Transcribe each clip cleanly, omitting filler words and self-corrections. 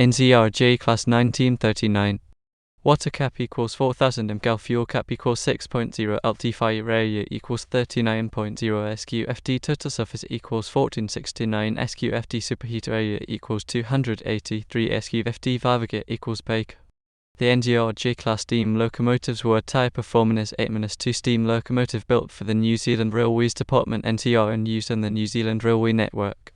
NZR J class 1939. Watercap equals 4000 impgal, fuelcap equals 6.0 LT, firearea equals 39.0 sqft, totalsurface equals 1469 sqft, superheaterarea equals 283 sqft, valvegear equals bake. The NZR J class steam locomotives were a type of 4-8-2 steam locomotive built for the New Zealand Railways Department NZR and used on the New Zealand Railway network.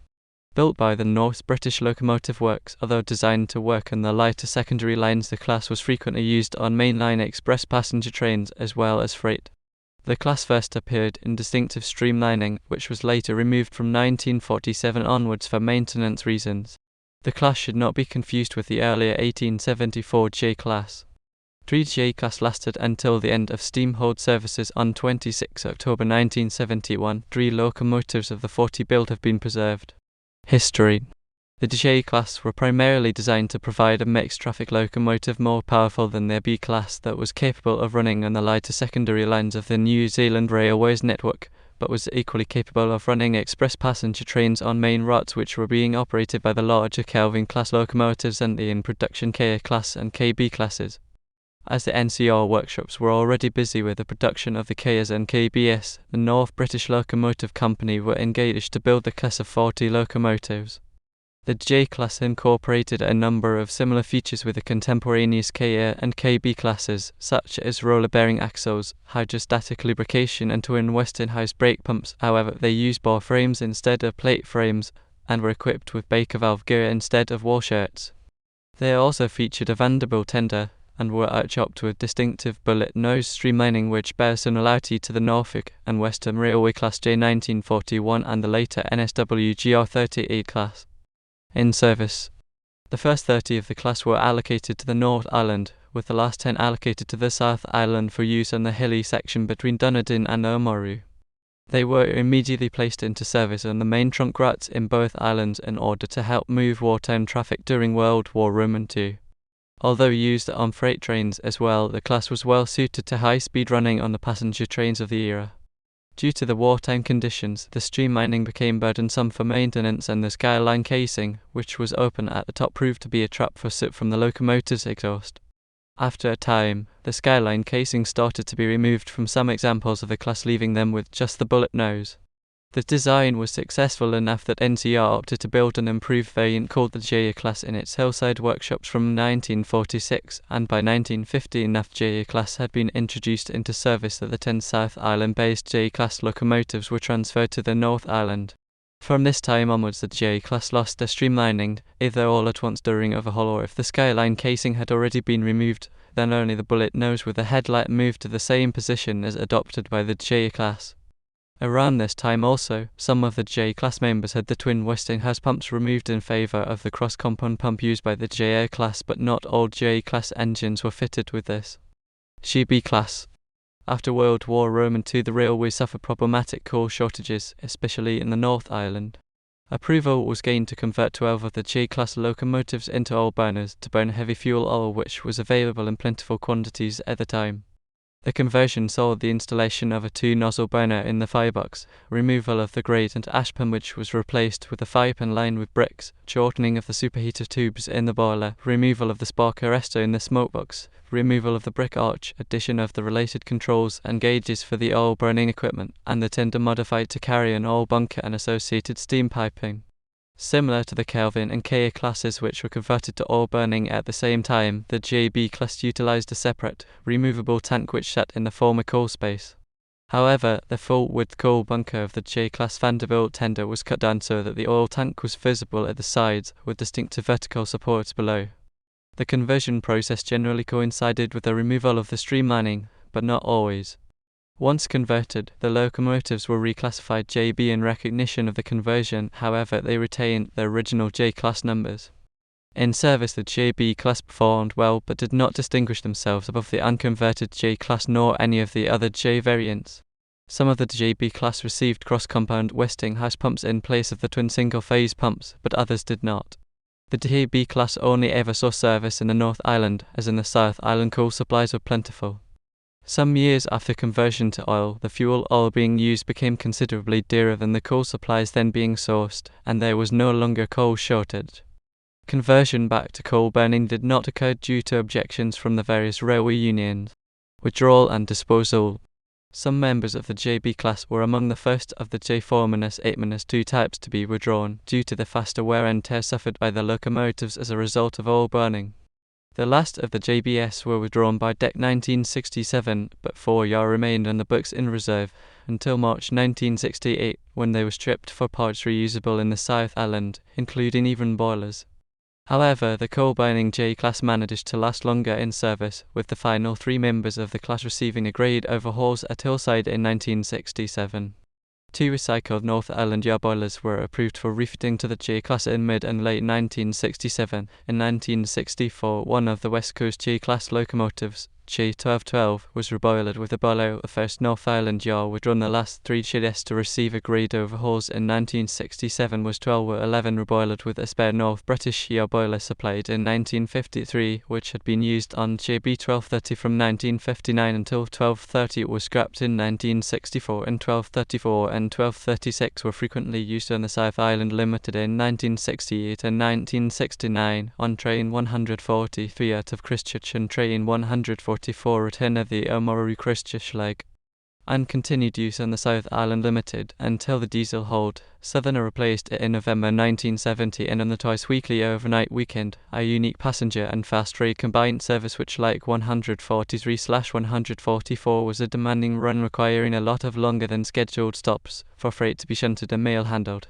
Built by the North British Locomotive Works, although designed to work on the lighter secondary lines, the class was frequently used on mainline express passenger trains as well as freight. The class first appeared in distinctive streamlining, which was later removed from 1947 onwards for maintenance reasons. The class should not be confused with the earlier 1874 J class. 3J class lasted until the end of steam-hauled services on 26 October 1971. 3 locomotives of the 40 built have been preserved. History. The J class were primarily designed to provide a mixed traffic locomotive more powerful than their B class that was capable of running on the lighter secondary lines of the New Zealand Railways network, but was equally capable of running express passenger trains on main routes which were being operated by the larger Kelvin class locomotives and the in-production Ka class and KB classes. As the NCR workshops were already busy with the production of the Kas and KBS, the North British Locomotive Company were engaged to build the class of 40 locomotives. The J class incorporated a number of similar features with the contemporaneous Ka and KB classes, such as roller-bearing axles, hydrostatic lubrication and twin Westinghouse brake pumps. However, they used bar frames instead of plate frames and were equipped with Baker valve gear instead of washers. They also featured a Vanderbilt tender and were outchopped with distinctive bullet nose streamlining, which bears similarity to the Norfolk and Western Railway Class J 1941 and the later NSW GR38 class. In service. The first 30 of the class were allocated to the North Island, with the last 10 allocated to the South Island for use on the hilly section between Dunedin and Oamaru. They were immediately placed into service on the main trunk routes in both islands in order to help move wartime traffic during World War II. Although used on freight trains as well, the class was well suited to high-speed running on the passenger trains of the era. Due to the wartime conditions, the streamlining became burdensome for maintenance, and the skyline casing, which was open at the top, proved to be a trap for soot from the locomotive's exhaust. After a time, the skyline casing started to be removed from some examples of the class, leaving them with just the bullet nose. The design was successful enough that NCR opted to build an improved variant called the J class in its hillside workshops from 1946, and by 1950 enough J class had been introduced into service that the 10 South Island-based J class locomotives were transferred to the North Island. From this time onwards, the J class lost their streamlining, either all at once during overhaul, or if the skyline casing had already been removed, then only the bullet nose with the headlight moved to the same position as adopted by the J class. Around this time also, some of the J class members had the twin Westinghouse pumps removed in favour of the cross-compound pump used by the JA class, but not all J class engines were fitted with this. B class. After World War II, the railway suffered problematic coal shortages, especially in the North Island. Approval was gained to convert 12 of the J class locomotives into oil burners to burn heavy fuel oil, which was available in plentiful quantities at the time. The conversion saw the installation of a 2-nozzle burner in the firebox, removal of the grate and ash pan, which was replaced with a firepan lined with bricks, shortening of the superheater tubes in the boiler, removal of the spark arrestor in the smokebox, removal of the brick arch, addition of the related controls and gauges for the oil burning equipment, and the tender modified to carry an oil bunker and associated steam piping. Similar to the Kelvin and Ka classes, which were converted to oil burning at the same time, the JB class utilized a separate, removable tank which sat in the former coal space. However, the full-width coal bunker of the J class Vanderbilt tender was cut down so that the oil tank was visible at the sides, with distinctive vertical supports below. The conversion process generally coincided with the removal of the streamlining, but not always. Once converted, the locomotives were reclassified JB in recognition of the conversion. However, they retained their original J class numbers. In service, the JB class performed well but did not distinguish themselves above the unconverted J class nor any of the other J variants. Some of the JB class received cross-compound Westinghouse pumps in place of the twin single-phase pumps, but others did not. The JB class only ever saw service in the North Island, as in the South Island coal supplies were plentiful. Some years after conversion to oil, the fuel oil being used became considerably dearer than the coal supplies then being sourced, and there was no longer coal shortage. Conversion back to coal burning did not occur due to objections from the various railway unions. Withdrawal and disposal. Some members of the JB class were among the first of the J4-8-2 types to be withdrawn, due to the faster wear and tear suffered by the locomotives as a result of oil burning. The last of the JBS were withdrawn by DEC 1967, but 4 yard remained on the books in reserve, until March 1968, when they were stripped for parts reusable in the South Island, including even boilers. However, the coal-burning J-class managed to last longer in service, with the final 3 members of the class receiving a grade overhauls at Hillside in 1967. 2 recycled North Island yard boilers were approved for refitting to the J-class in mid and late 1967. In 1964, one of the West Coast J-class locomotives, J1212, was reboilered with a boiler. The first North Island yard withdrawn. The last 3 JDS to receive a grade overhauls in 1967 was 1211 reboilered with a spare North British yard boiler supplied in 1953, which had been used on JB 1230 from 1959 until 1230 was scrapped in 1964, and 1234 and 1236 were frequently used on the South Island Limited in 1968 and 1969 on train 143 out of Christchurch and train 144 return of the Oamaru Christchurch leg, and continued use on the South Island Limited until the diesel hold. Southerner replaced it in November 1970, and on the twice-weekly overnight weekend, a unique passenger and fast freight combined service which, like 143/144, was a demanding run requiring a lot of longer than scheduled stops for freight to be shunted and mail handled.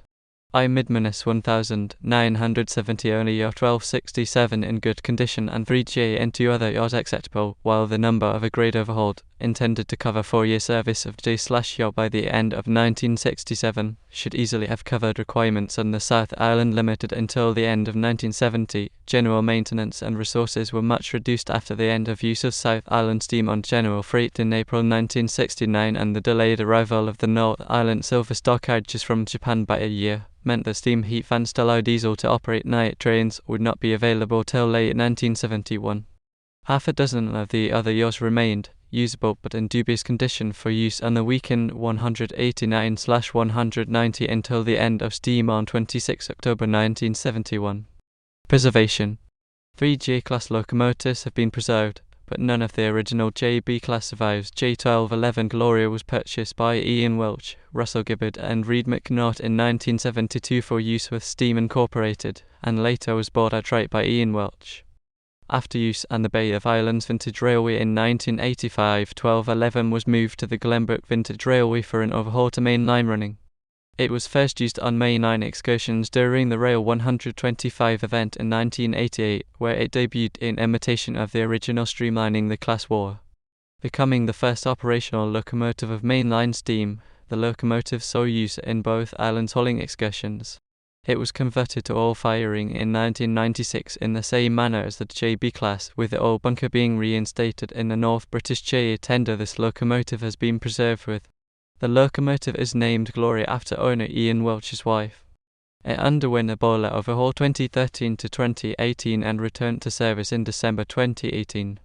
I Midmanus 1970 only yard 1267 in good condition and 3J and 2 other yards acceptable, while the number of a grade overhauled, intended to cover 4-year service of J/yard by the end of 1967, should easily have covered requirements on the South Island Limited until the end of 1970. General maintenance and resources were much reduced after the end of use of South Island steam on general freight in April 1969, and the delayed arrival of the North Island silver stock carriages from Japan by a year meant that steam heat fans to allow diesel to operate night trains would not be available till late 1971. Half a dozen of the other yachts remained usable but in dubious condition for use on the weekend 189/190 until the end of steam on 26 October 1971. Preservation. 3 J-class locomotives have been preserved, but none of the original JB class survives. J1211 Gloria was purchased by Ian Welch, Russell Gibbard and Reed McNaught in 1972 for use with Steam Incorporated, and later was bought outright by Ian Welch. After use on the Bay of Islands Vintage Railway in 1985, 1211 was moved to the Glenbrook Vintage Railway for an overhaul to mainline running. It was first used on mainline excursions during the Rail 125 event in 1988, where it debuted in imitation of the original streamlining the class wore. Becoming the first operational locomotive of mainline steam, the locomotive saw use in both islands hauling excursions. It was converted to oil firing in 1996 in the same manner as the JB class, with the oil bunker being reinstated in the North British J tender this locomotive has been preserved with. The locomotive is named Gloria after owner Ian Welch's wife. It underwent a boiler overhaul 2013 to 2018 and returned to service in December 2018.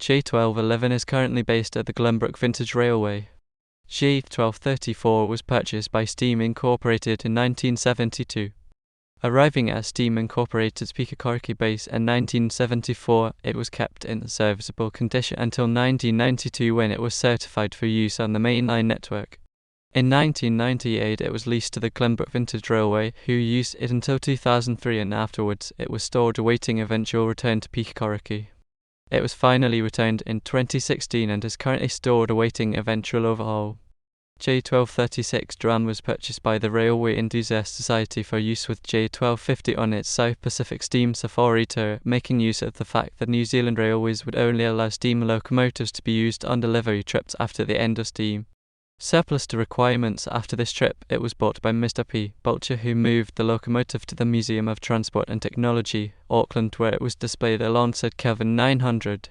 J1211 is currently based at the Glenbrook Vintage Railway. J1234 was purchased by Steam Incorporated in 1972. Arriving at Steam Incorporated's Pikakoriki base in 1974, it was kept in serviceable condition until 1992 when it was certified for use on the mainline network. In 1998 it was leased to the Glenbrook Vintage Railway, who used it until 2003, and afterwards it was stored awaiting eventual return to Pikakoriki. It was finally returned in 2016 and is currently stored awaiting eventual overhaul. J1236 Dran was purchased by the Railway Enthusiast Society for use with J1250 on its South Pacific Steam Safari tour, making use of the fact that New Zealand Railways would only allow steam locomotives to be used on delivery trips after the end of steam. Surplus to requirements after this trip, it was bought by Mr. P. Bulcher, who moved the locomotive to the Museum of Transport and Technology, Auckland, where it was displayed alongside Kelvin 900.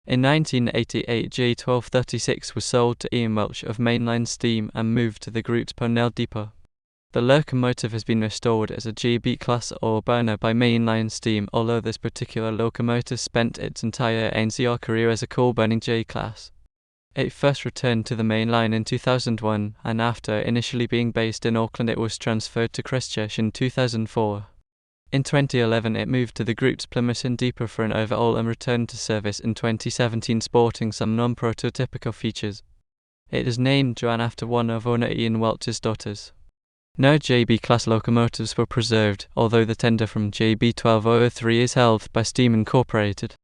In 1988, J1236 was sold to Ian Welch of Mainline Steam and moved to the group's Parnell Depot. The locomotive has been restored as a JB class oil burner by Mainline Steam, although this particular locomotive spent its entire NZR career as a coal-burning J class. It first returned to the mainline in 2001, and after initially being based in Auckland it was transferred to Christchurch in 2004. In 2011 it moved to the group's Plymouth and Depot for an overhaul and returned to service in 2017, sporting some non-prototypical features. It is named Joanne after one of owner Ian Welch's daughters. No JB class locomotives were preserved, although the tender from JB 12003 is held by Steam Incorporated.